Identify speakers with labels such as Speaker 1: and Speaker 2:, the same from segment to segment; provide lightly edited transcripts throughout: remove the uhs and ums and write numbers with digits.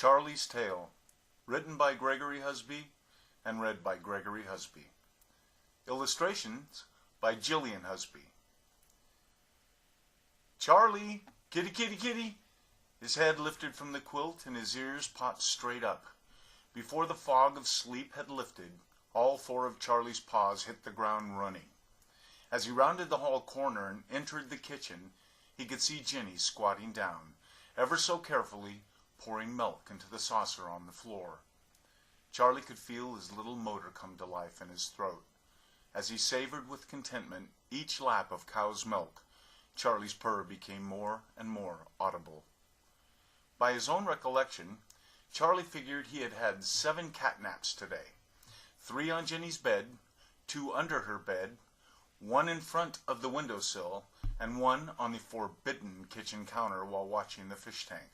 Speaker 1: Charlie's Tale, written by Gregory Husby and read by Gregory Husby. Illustrations by Jillian Husby. Charlie! Kitty, kitty, kitty! His head lifted from the quilt and his ears popped straight up. Before the fog of sleep had lifted, all four of Charlie's paws hit the ground running. As he rounded the hall corner and entered the kitchen, he could see Jenny squatting down, ever so carefully pouring milk into the saucer on the floor. Charlie could feel his little motor come to life in his throat. As he savored with contentment each lap of cow's milk, Charlie's purr became more and more audible. By his own recollection, Charlie figured he had had 7 catnaps today. 3 on Jenny's bed, 2 under her bed, 1 in front of the windowsill, and 1 on the forbidden kitchen counter while watching the fish tank.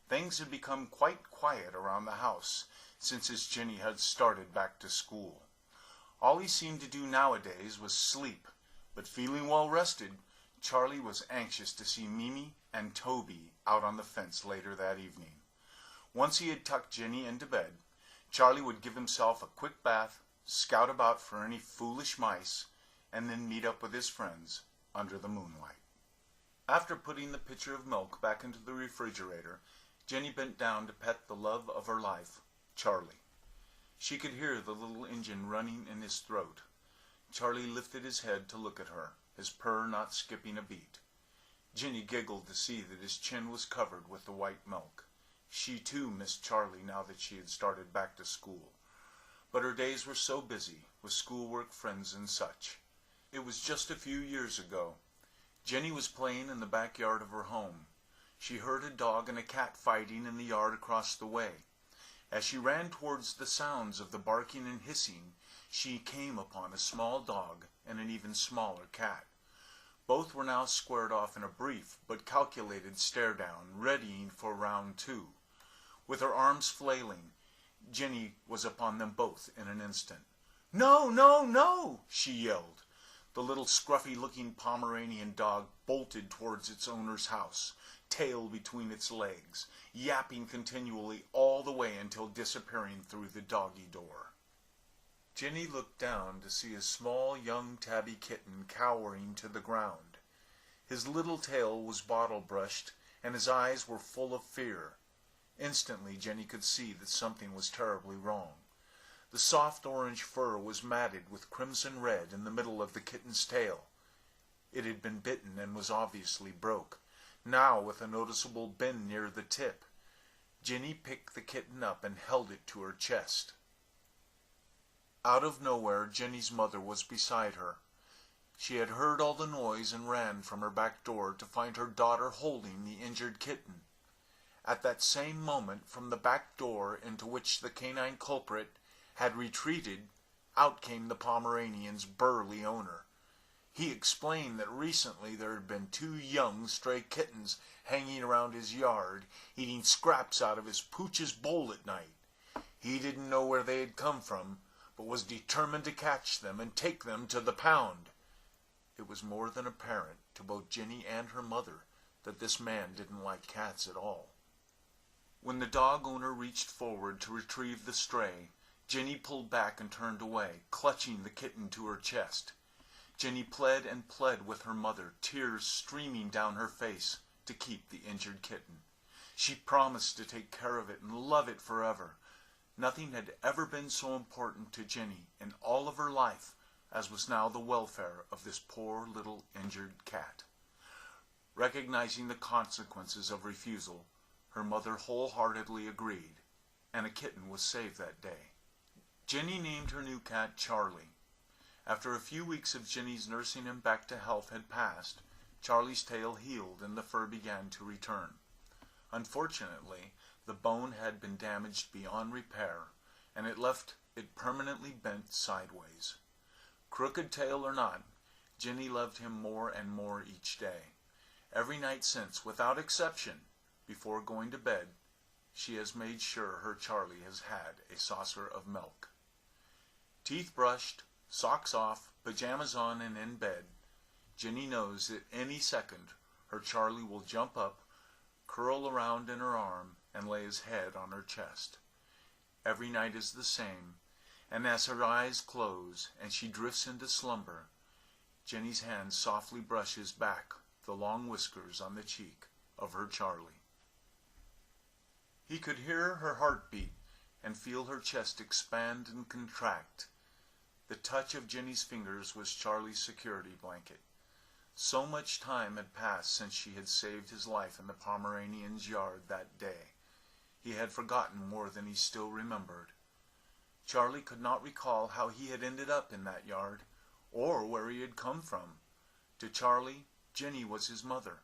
Speaker 1: Things had become quite quiet around the house since his Jenny had started back to school. All he seemed to do nowadays was sleep, but feeling well rested, Charlie was anxious to see Mimi and Toby out on the fence later that evening. Once he had tucked Jenny into bed, Charlie would give himself a quick bath, scout about for any foolish mice, and then meet up with his friends under the moonlight. After putting the pitcher of milk back into the refrigerator, Jenny bent down to pet the love of her life, Charlie. She could hear the little engine running in his throat. Charlie lifted his head to look at her, his purr not skipping a beat. Jenny giggled to see that his chin was covered with the white milk. She too missed Charlie now that she had started back to school. But her days were so busy with schoolwork, friends, and such. It was just a few years ago. Jenny was playing in the backyard of her home. She heard a dog and a cat fighting in the yard across the way. As she ran towards the sounds of the barking and hissing, she came upon a small dog and an even smaller cat. Both were now squared off in a brief but calculated stare-down, readying for round 2. With her arms flailing, Jenny was upon them both in an instant. "No, no, no!" she yelled. The little scruffy-looking Pomeranian dog bolted towards its owner's house, tail between its legs, yapping continually all the way until disappearing through the doggy door. Jenny looked down to see a small young tabby kitten cowering to the ground. His little tail was bottle-brushed, and his eyes were full of fear. Instantly Jenny could see that something was terribly wrong. The soft orange fur was matted with crimson red in the middle of the kitten's tail. It had been bitten and was obviously broke, now with a noticeable bend near the tip. Jenny picked the kitten up and held it to her chest. Out of nowhere, Jenny's mother was beside her. She had heard all the noise and ran from her back door to find her daughter holding the injured kitten. At that same moment, from the back door into which the canine culprit had retreated, out came the Pomeranian's burly owner. He explained that recently there had been 2 young stray kittens hanging around his yard, eating scraps out of his pooch's bowl at night. He didn't know where they had come from, but was determined to catch them and take them to the pound. It was more than apparent to both Jenny and her mother that this man didn't like cats at all. When the dog owner reached forward to retrieve the stray, Jenny pulled back and turned away, clutching the kitten to her chest. Jenny pled and pled with her mother, tears streaming down her face, to keep the injured kitten. She promised to take care of it and love it forever. Nothing had ever been so important to Jenny in all of her life as was now the welfare of this poor little injured cat. Recognizing the consequences of refusal, her mother wholeheartedly agreed, and a kitten was saved that day. Jenny named her new cat Charlie. After a few weeks of Jenny's nursing him back to health had passed, Charlie's tail healed and the fur began to return. Unfortunately, the bone had been damaged beyond repair, and it left it permanently bent sideways. Crooked tail or not, Jenny loved him more and more each day. Every night since, without exception, before going to bed, she has made sure her Charlie has had a saucer of milk. Teeth brushed, socks off, pajamas on and in bed, Jenny knows that any second her Charlie will jump up, curl around in her arm, and lay his head on her chest. Every night is the same, and as her eyes close and she drifts into slumber, Jenny's hand softly brushes back the long whiskers on the cheek of her Charlie. He could hear her heartbeat and feel her chest expand and contract. The touch of Jenny's fingers was Charlie's security blanket. So much time had passed since she had saved his life in the Pomeranian's yard that day. He had forgotten more than he still remembered. Charlie could not recall how he had ended up in that yard, or where he had come from. To Charlie, Jenny was his mother.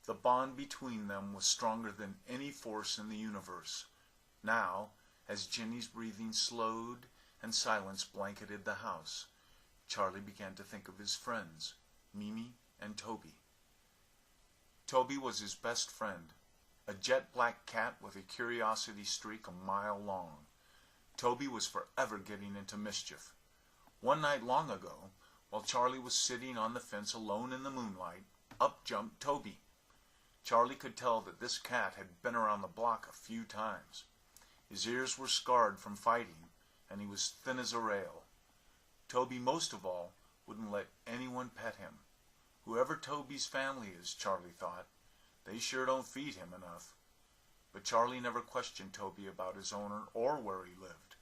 Speaker 1: The bond between them was stronger than any force in the universe. Now, as Jenny's breathing slowed and silence blanketed the house, Charlie began to think of his friends, Mimi and Toby. Toby was his best friend, a jet-black cat with a curiosity streak a mile long. Toby was forever getting into mischief. One night long ago, while Charlie was sitting on the fence alone in the moonlight, up jumped Toby. Charlie could tell that this cat had been around the block a few times. His ears were scarred from fighting, and he was thin as a rail. Toby, most of all, wouldn't let anyone pet him. Whoever Toby's family is, Charlie thought, they sure don't feed him enough. But Charlie never questioned Toby about his owner or where he lived.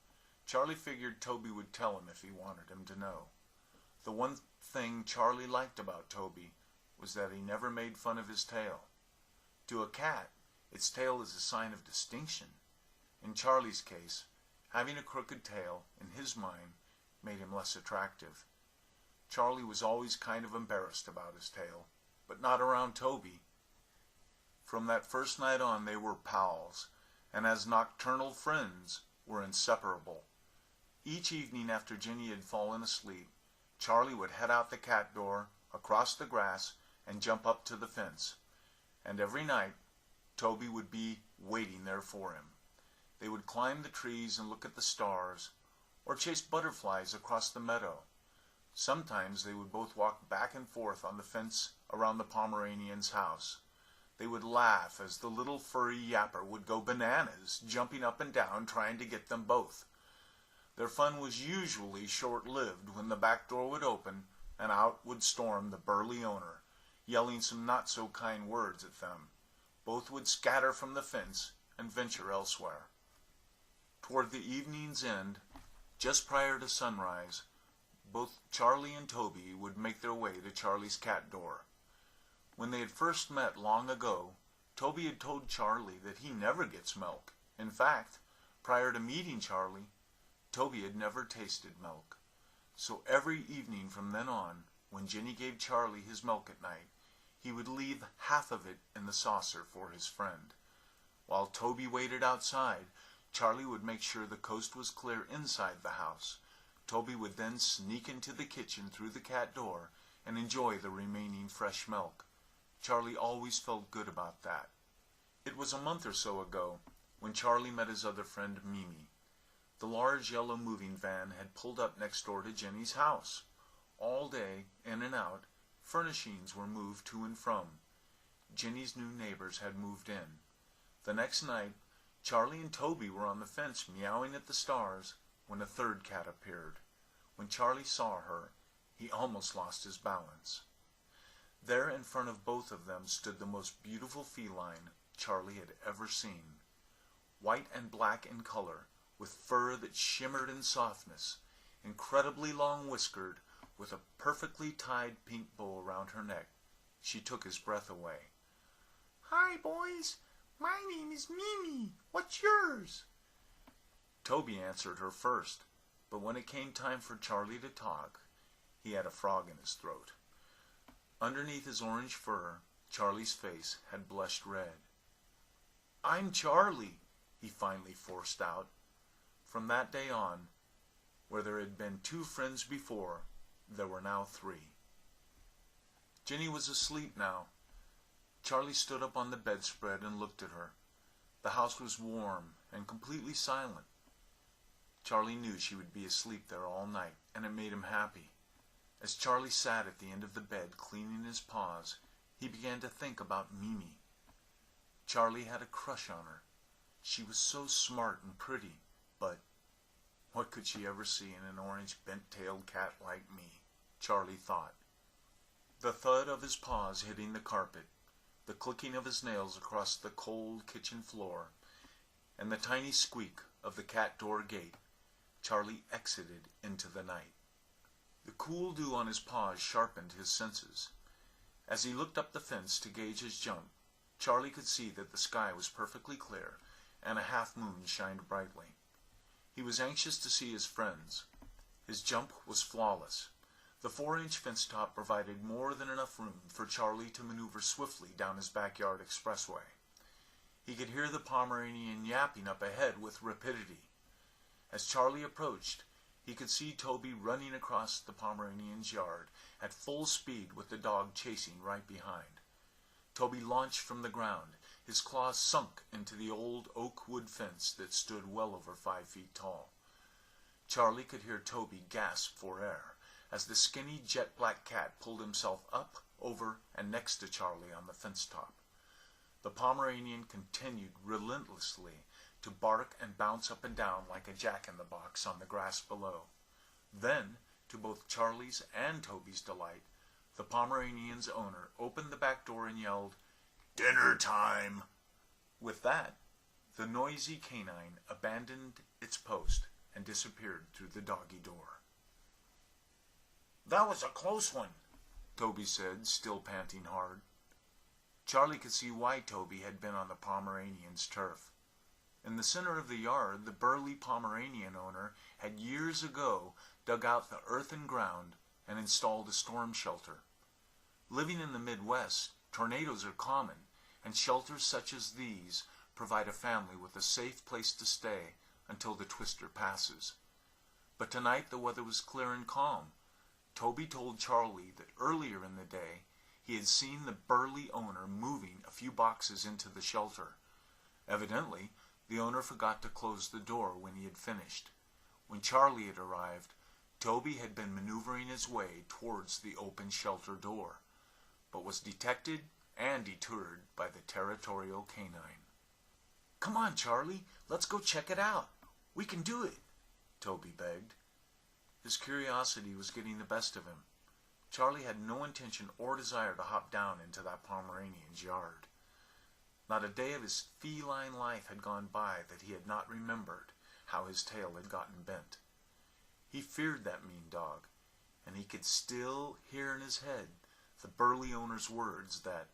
Speaker 1: Charlie figured Toby would tell him if he wanted him to know. The one thing Charlie liked about Toby was that he never made fun of his tail. To a cat, its tail is a sign of distinction. In Charlie's case, having a crooked tail, in his mind, made him less attractive. Charlie was always kind of embarrassed about his tail, but not around Toby. From that first night on, they were pals, and as nocturnal friends, were inseparable. Each evening after Jenny had fallen asleep, Charlie would head out the cat door, across the grass, and jump up to the fence. And every night, Toby would be waiting there for him. They would climb the trees and look at the stars, or chase butterflies across the meadow. Sometimes they would both walk back and forth on the fence around the Pomeranian's house. They would laugh as the little furry yapper would go bananas, jumping up and down trying to get them both. Their fun was usually short-lived when the back door would open and out would storm the burly owner, yelling some not-so-kind words at them. Both would scatter from the fence and venture elsewhere. Toward the evening's end, just prior to sunrise, both Charlie and Toby would make their way to Charlie's cat door. When they had first met long ago, Toby had told Charlie that he never gets milk. In fact, prior to meeting Charlie, Toby had never tasted milk. So every evening from then on, when Jenny gave Charlie his milk at night, he would leave half of it in the saucer for his friend. While Toby waited outside, Charlie would make sure the coast was clear inside the house. Toby would then sneak into the kitchen through the cat door and enjoy the remaining fresh milk. Charlie always felt good about that. It was a month or so ago when Charlie met his other friend, Mimi. The large yellow moving van had pulled up next door to Jenny's house. All day, in and out, furnishings were moved to and from. Jenny's new neighbors had moved in. The next night, Charlie and Toby were on the fence meowing at the stars when a third cat appeared. When Charlie saw her, he almost lost his balance. There in front of both of them stood the most beautiful feline Charlie had ever seen. White and black in color, with fur that shimmered in softness, incredibly long-whiskered, with a perfectly tied pink bow around her neck. She took his breath away. "Hi, boys. My name is Mimi. What's yours?" Toby answered her first, but when it came time for Charlie to talk, he had a frog in his throat. Underneath his orange fur, Charlie's face had blushed red. "I'm Charlie," he finally forced out. From that day on, where there had been 2 friends before, there were now 3. Jenny was asleep now. Charlie stood up on the bedspread and looked at her. The house was warm and completely silent. Charlie knew she would be asleep there all night, and it made him happy. As Charlie sat at the end of the bed cleaning his paws, he began to think about Mimi. Charlie had a crush on her. She was so smart and pretty, but what could she ever see in an orange bent-tailed cat like me? Charlie thought. The thud of his paws hitting the carpet, the clicking of his nails across the cold kitchen floor, and the tiny squeak of the cat door gate, Charlie exited into the night. The cool dew on his paws sharpened his senses. As he looked up the fence to gauge his jump, Charlie could see that the sky was perfectly clear and a half-moon shined brightly. He was anxious to see his friends. His jump was flawless. The 4-inch fence top provided more than enough room for Charlie to maneuver swiftly down his backyard expressway. He could hear the Pomeranian yapping up ahead with rapidity. As Charlie approached, he could see Toby running across the Pomeranian's yard at full speed with the dog chasing right behind. Toby launched from the ground, his claws sunk into the old oak wood fence that stood well over 5 feet tall. Charlie could hear Toby gasp for air as the skinny jet-black cat pulled himself up, over, and next to Charlie on the fence top. The Pomeranian continued relentlessly to bark and bounce up and down like a jack-in-the-box on the grass below. Then, to both Charlie's and Toby's delight, the Pomeranian's owner opened the back door and yelled, "Dinner time!" With that, the noisy canine abandoned its post and disappeared through the doggy door. "That was a close one," Toby said, still panting hard. Charlie could see why Toby had been on the Pomeranian's turf. In the center of the yard, the burly Pomeranian owner had years ago dug out the earthen ground and installed a storm shelter. Living in the Midwest, tornadoes are common, and shelters such as these provide a family with a safe place to stay until the twister passes. But tonight the weather was clear and calm. Toby told Charlie that earlier in the day he had seen the burly owner moving a few boxes into the shelter. Evidently, the owner forgot to close the door when he had finished. When Charlie had arrived, Toby had been maneuvering his way towards the open shelter door, but was detected and deterred by the territorial canine. "Come on, Charlie, let's go check it out. We can do it," Toby begged. His curiosity was getting the best of him. Charlie had no intention or desire to hop down into that Pomeranian's yard. Not a day of his feline life had gone by that he had not remembered how his tail had gotten bent. He feared that mean dog, and he could still hear in his head the burly owner's words that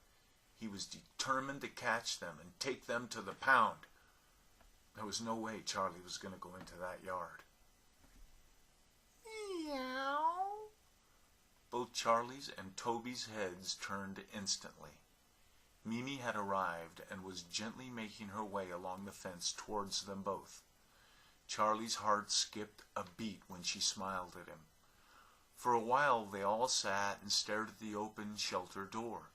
Speaker 1: he was determined to catch them and take them to the pound. There was no way Charlie was going to go into that yard. Meow. Both Charlie's and Toby's heads turned instantly. Mimi had arrived and was gently making her way along the fence towards them both. Charlie's heart skipped a beat when she smiled at him. For a while they all sat and stared at the open shelter door.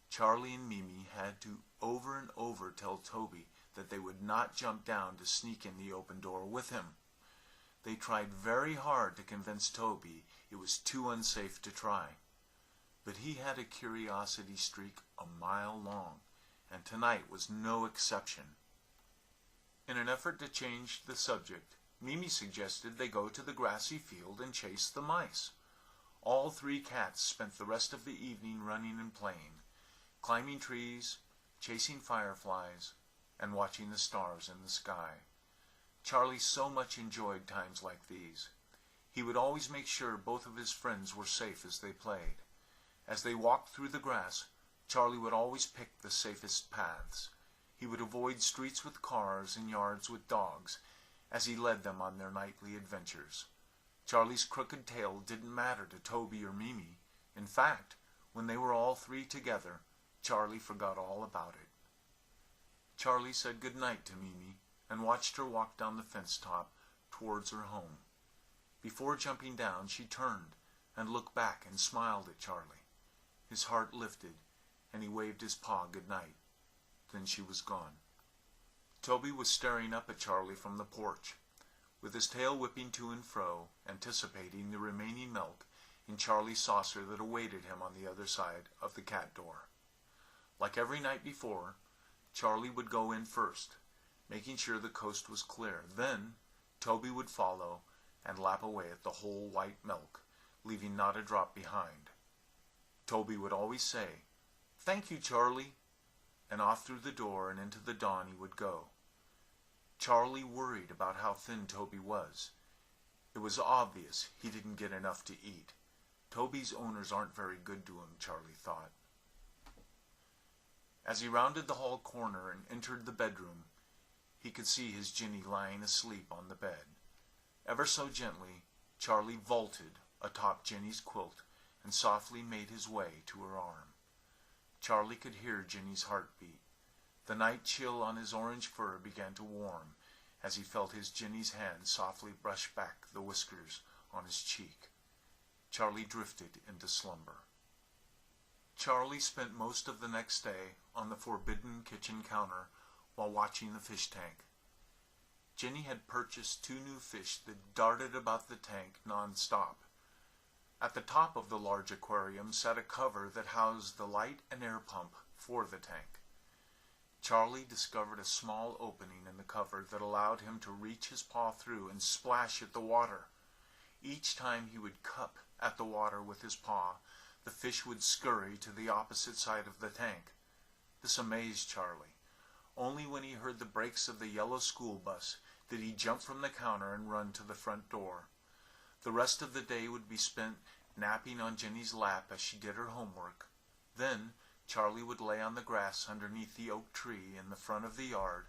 Speaker 1: Charlie and Mimi had to over and over tell Toby that they would not jump down to sneak in the open door with him. They tried very hard to convince Toby it was too unsafe to try. But he had a curiosity streak a mile long, and tonight was no exception. In an effort to change the subject, Mimi suggested they go to the grassy field and chase the mice. All 3 cats spent the rest of the evening running and playing, climbing trees, chasing fireflies, and watching the stars in the sky. Charlie so much enjoyed times like these. He would always make sure both of his friends were safe as they played. As they walked through the grass, Charlie would always pick the safest paths. He would avoid streets with cars and yards with dogs as he led them on their nightly adventures. Charlie's crooked tail didn't matter to Toby or Mimi. In fact, when they were all 3 together, Charlie forgot all about it. Charlie said good night to Mimi and watched her walk down the fence top towards her home. Before jumping down, she turned and looked back and smiled at Charlie. His heart lifted, and he waved his paw good night. Then she was gone. Toby was staring up at Charlie from the porch, with his tail whipping to and fro, anticipating the remaining milk in Charlie's saucer that awaited him on the other side of the cat door. Like every night before, Charlie would go in first, making sure the coast was clear. Then Toby would follow and lap away at the whole white milk, leaving not a drop behind. Toby would always say, "Thank you, Charlie," and off through the door and into the dawn he would go. Charlie worried about how thin Toby was. It was obvious he didn't get enough to eat. Toby's owners aren't very good to him, Charlie thought. As he rounded the hall corner and entered the bedroom, he could see his Ginny lying asleep on the bed. Ever so gently, Charlie vaulted atop Jenny's quilt and softly made his way to her arm. Charlie could hear Jenny's heartbeat. The night chill on his orange fur began to warm as he felt his Jenny's hand softly brush back the whiskers on his cheek. Charlie drifted into slumber. Charlie spent most of the next day on the forbidden kitchen counter while watching the fish tank. Jenny had purchased 2 new fish that darted about the tank non-stop. At the top of the large aquarium sat a cover that housed the light and air pump for the tank. Charlie discovered a small opening in the cover that allowed him to reach his paw through and splash at the water. Each time he would cup at the water with his paw, the fish would scurry to the opposite side of the tank. This amazed Charlie. Only when he heard the brakes of the yellow school bus did he jump from the counter and run to the front door. The rest of the day would be spent napping on Jenny's lap as she did her homework. Then Charlie would lay on the grass underneath the oak tree in the front of the yard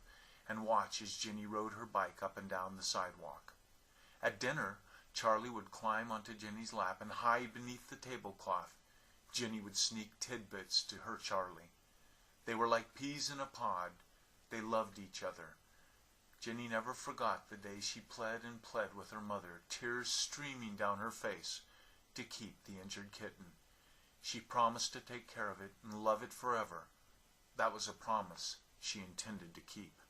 Speaker 1: and watch as Jenny rode her bike up and down the sidewalk. At dinner, Charlie would climb onto Jenny's lap and hide beneath the tablecloth. Jenny would sneak tidbits to her Charlie. They were like peas in a pod. They loved each other. Jenny never forgot the day she pled and pled with her mother, tears streaming down her face, to keep the injured kitten. She promised to take care of it and love it forever. That was a promise she intended to keep.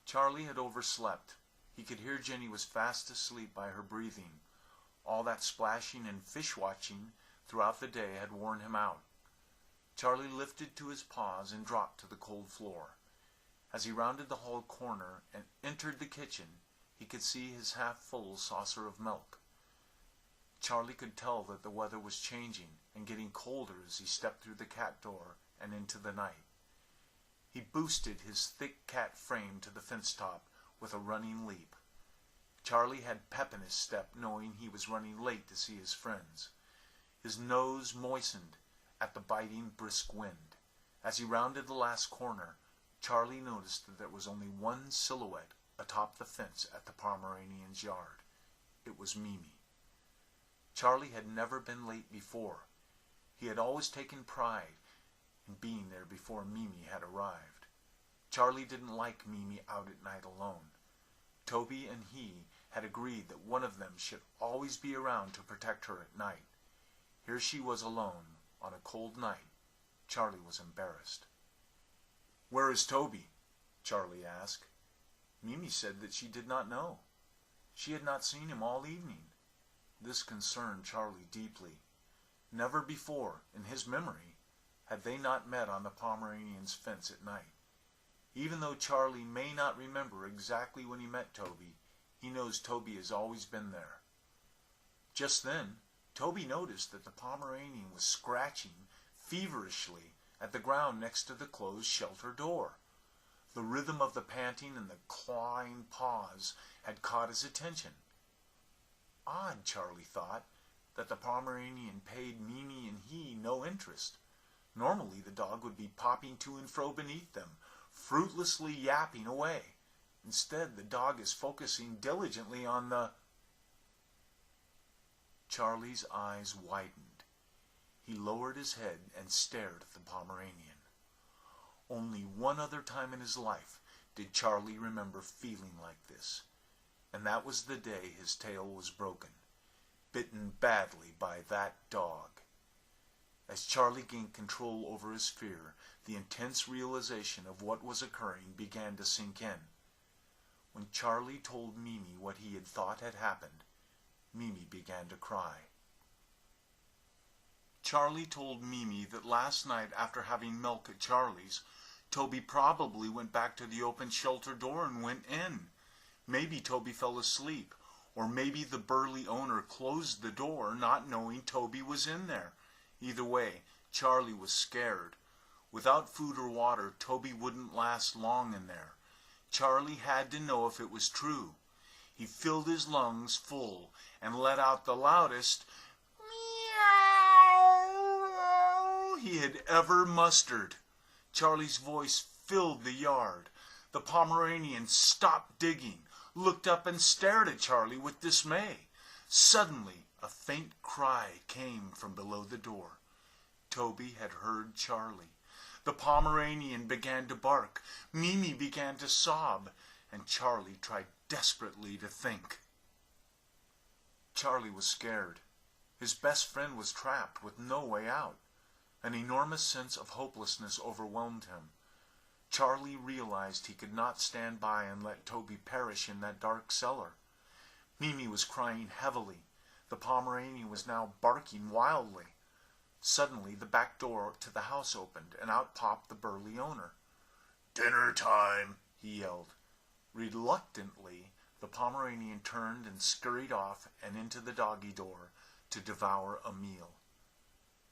Speaker 1: Charlie had overslept. He could hear Jenny was fast asleep by her breathing. All that splashing and fish-watching throughout the day had worn him out. Charlie lifted to his paws and dropped to the cold floor. As he rounded the hall corner and entered the kitchen, he could see his half-full saucer of milk. Charlie could tell that the weather was changing and getting colder as he stepped through the cat door and into the night. He boosted his thick cat frame to the fence top with a running leap. Charlie had pep in his step, knowing he was running late to see his friends. His nose moistened at the biting, brisk wind. As he rounded the last corner, Charlie noticed that there was only one silhouette atop the fence at the Pomeranian's yard. It was Mimi. Charlie had never been late before. He had always taken pride in being there before Mimi had arrived. Charlie didn't like Mimi out at night alone. Toby and he had agreed that one of them should always be around to protect her at night. Here she was alone on a cold night. Charlie was embarrassed. "Where is Toby?" Charlie asked. Mimi said that she did not know. She had not seen him all evening. This concerned Charlie deeply. Never before, in his memory, had they not met on the Pomeranian's fence at night. Even though Charlie may not remember exactly when he met Toby, he knows Toby has always been there. Just then, Toby noticed that the Pomeranian was scratching feverishly at the ground next to the closed shelter door. The rhythm of the panting and the clawing paws had caught his attention. Odd, Charlie thought, that the Pomeranian paid Mimi and he no interest. Normally the dog would be popping to and fro beneath them, fruitlessly yapping away. Instead, the dog is focusing diligently on the... Charlie's eyes widened. He lowered his head and stared at the Pomeranian. Only one other time in his life did Charlie remember feeling like this, and that was the day his tail was broken, bitten badly by that dog. As Charlie gained control over his fear, the intense realization of what was occurring began to sink in. When Charlie told Mimi what he had thought had happened, Mimi began to cry. Charlie told Mimi that last night, after having milk at Charlie's, Toby probably went back to the open shelter door and went in. Maybe Toby fell asleep, or maybe the burly owner closed the door, not knowing Toby was in there. Either way, Charlie was scared. Without food or water, Toby wouldn't last long in there. Charlie had to know if it was true. He filled his lungs full and let out the loudest meow he had ever mustered. Charlie's voice filled the yard. The Pomeranian stopped digging, looked up and stared at Charlie with dismay. Suddenly, a faint cry came from below the door. Toby had heard Charlie. The Pomeranian began to bark, Mimi began to sob, and Charlie tried desperately to think. Charlie was scared. His best friend was trapped with no way out. An enormous sense of hopelessness overwhelmed him. Charlie realized he could not stand by and let Toby perish in that dark cellar. Mimi was crying heavily. The Pomeranian was now barking wildly. Suddenly, the back door to the house opened, and out popped the burly owner. "Dinner time," he yelled. Reluctantly, the Pomeranian turned and scurried off and into the doggy door to devour a meal.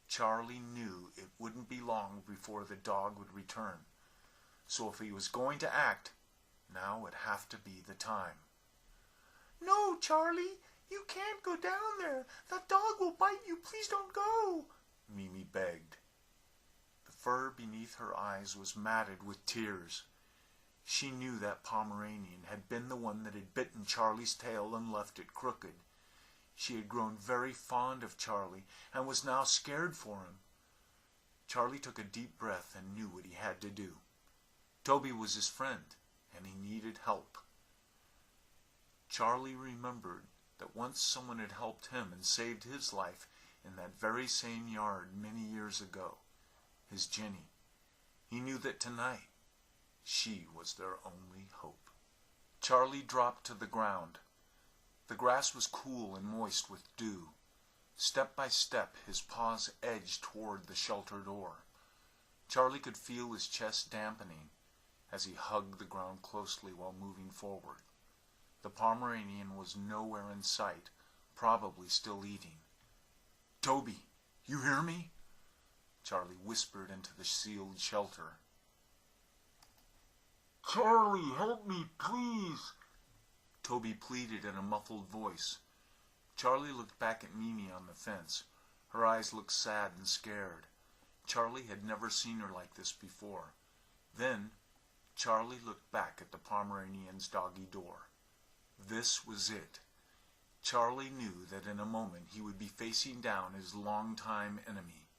Speaker 1: Charlie knew it wouldn't be long before the dog would return, so if he was going to act, now would have to be the time. "No, Charlie, you can't go down there. That dog will bite you. Please don't go," Mimi begged. The fur beneath her eyes was matted with tears. She knew that Pomeranian had been the one that had bitten Charlie's tail and left it crooked. She had grown very fond of Charlie and was now scared for him. Charlie took a deep breath and knew what he had to do. Toby was his friend, and he needed help. Charlie remembered that once someone had helped him and saved his life in that very same yard many years ago, his Jenny. He knew that tonight she was their only hope. Charlie dropped to the ground. The grass was cool and moist with dew. Step by step, his paws edged toward the shelter door. Charlie could feel his chest dampening as he hugged the ground closely while moving forward. The Pomeranian was nowhere in sight, probably still eating. "Toby, you hear me?" Charlie whispered into the sealed shelter. "Charlie, help me, please," Toby pleaded in a muffled voice. Charlie looked back at Mimi on the fence. Her eyes looked sad and scared. Charlie had never seen her like this before. Then Charlie looked back at the Pomeranian's doggy door. This was it. Charlie knew that in a moment he would be facing down his longtime enemy.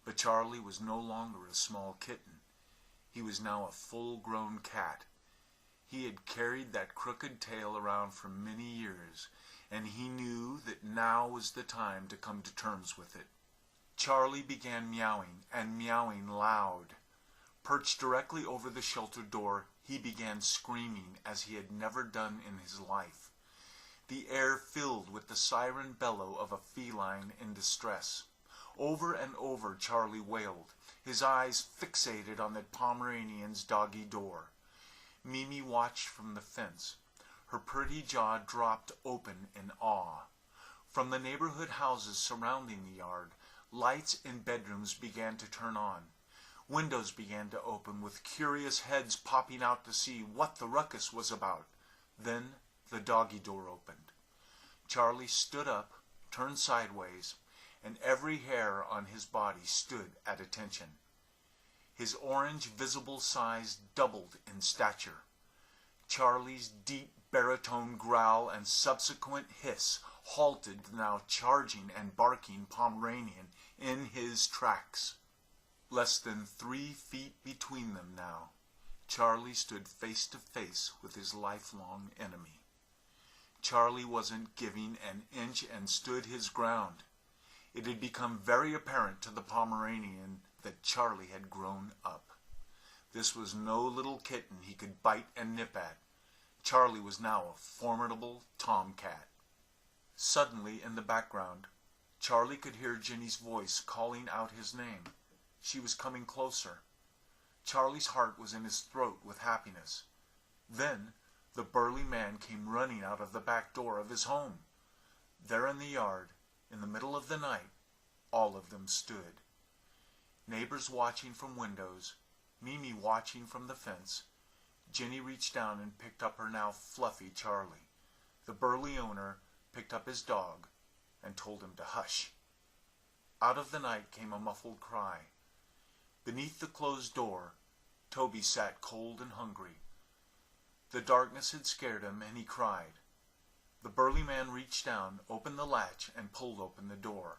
Speaker 1: But Charlie was no longer a small kitten. He was now a full-grown cat. He had carried that crooked tail around for many years, and he knew that now was the time to come to terms with it. Charlie began meowing, and meowing loud. Perched directly over the shelter door, he began screaming as he had never done in his life. The air filled with the siren bellow of a feline in distress. Over and over Charlie wailed, his eyes fixated on the Pomeranian's doggy door. Mimi watched from the fence. Her pretty jaw dropped open in awe. From the neighborhood houses surrounding the yard, lights in bedrooms began to turn on. Windows began to open, with curious heads popping out to see what the ruckus was about. Then the doggy door opened. Charlie stood up, turned sideways, and every hair on his body stood at attention. His orange visible size doubled in stature. Charlie's deep baritone growl and subsequent hiss halted the now charging and barking Pomeranian in his tracks. Less than 3 feet between them now, Charlie stood face to face with his lifelong enemy. Charlie wasn't giving an inch and stood his ground. It had become very apparent to the Pomeranian that Charlie had grown up. This was no little kitten he could bite and nip at. Charlie was now a formidable tomcat. Suddenly, in the background, Charlie could hear Jenny's voice calling out his name. She was coming closer. Charlie's heart was in his throat with happiness. Then the burly man came running out of the back door of his home. There in the yard, in the middle of the night, all of them stood. Neighbors watching from windows, Mimi watching from the fence. Jenny reached down and picked up her now fluffy Charlie. The burly owner picked up his dog and told him to hush. Out of the night came a muffled cry. Beneath the closed door, Toby sat cold and hungry. The darkness had scared him, and he cried. The burly man reached down, opened the latch, and pulled open the door.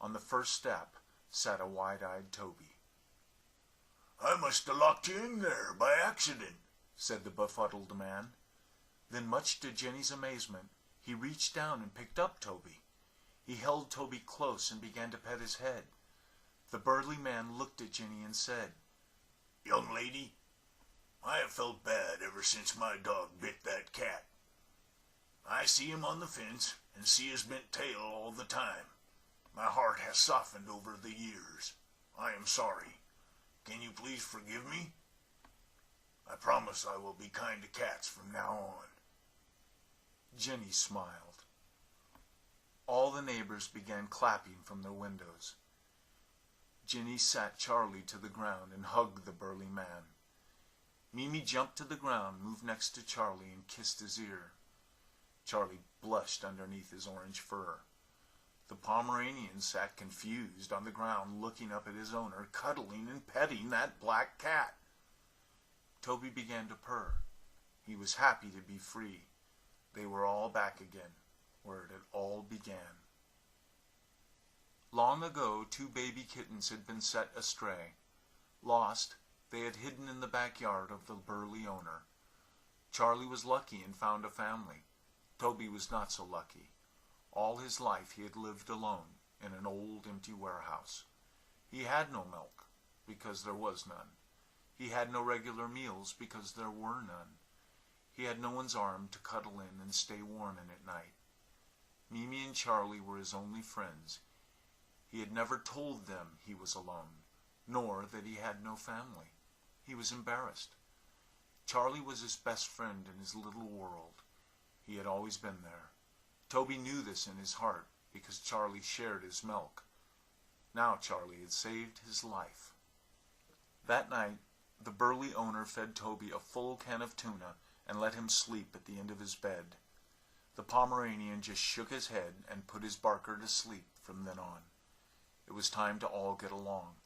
Speaker 1: On the first step sat a wide-eyed Toby.
Speaker 2: "I must have locked you in there by accident,"
Speaker 1: said the befuddled man. Then, much to Jenny's amazement, he reached down and picked up Toby. He held Toby close and began to pet his head. The burly man looked at Jenny and said,
Speaker 2: "Young lady, I have felt bad ever since my dog bit that cat. I see him on the fence and see his bent tail all the time. My heart has softened over the years. I am sorry. Can you please forgive me? I promise I will be kind to cats from now on."
Speaker 1: Jenny smiled. All the neighbors began clapping from their windows. Jenny sat Charlie to the ground and hugged the burly man. Mimi jumped to the ground, moved next to Charlie, and kissed his ear. Charlie blushed underneath his orange fur. The Pomeranian sat confused on the ground, looking up at his owner, cuddling and petting that black cat. Toby began to purr. He was happy to be free. They were all back again, where it had all began. Long ago, 2 baby kittens had been set astray. Lost, they had hidden in the backyard of the burly owner. Charlie was lucky and found a family. Toby was not so lucky. All his life he had lived alone in an old empty warehouse. He had no milk, because there was none. He had no regular meals, because there were none. He had no one's arm to cuddle in and stay warm in at night. Mimi and Charlie were his only friends. He had never told them he was alone, nor that he had no family. He was embarrassed. Charlie was his best friend in his little world. He had always been there. Toby knew this in his heart, because Charlie shared his milk. Now Charlie had saved his life. That night, the burly owner fed Toby a full can of tuna and let him sleep at the end of his bed. The Pomeranian just shook his head and put his Barker to sleep from then on. It was time to all get along.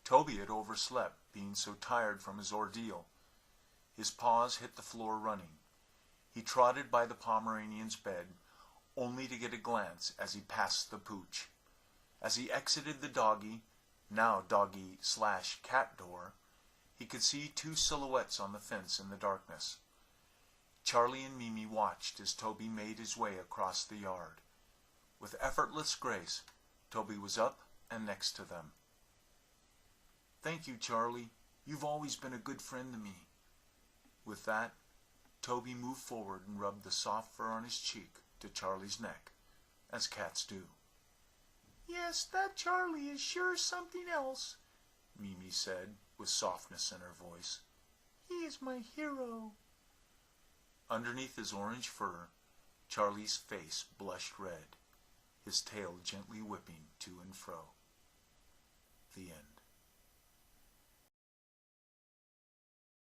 Speaker 1: Toby had overslept, being so tired from his ordeal. His paws hit the floor running. He trotted by the Pomeranian's bed, only to get a glance as he passed the pooch. As he exited the doggy, now doggy/cat door, he could see 2 silhouettes on the fence in the darkness. Charlie and Mimi watched as Toby made his way across the yard. With effortless grace, Toby was up and next to them. "Thank you, Charlie. You've always been a good friend to me." With that, Toby moved forward and rubbed the soft fur on his cheek to Charlie's neck, as cats do. "Yes, that Charlie is sure something else," Mimi said, with softness in her voice. "He is my hero." Underneath his orange fur, Charlie's face blushed red, his tail gently whipping to and fro.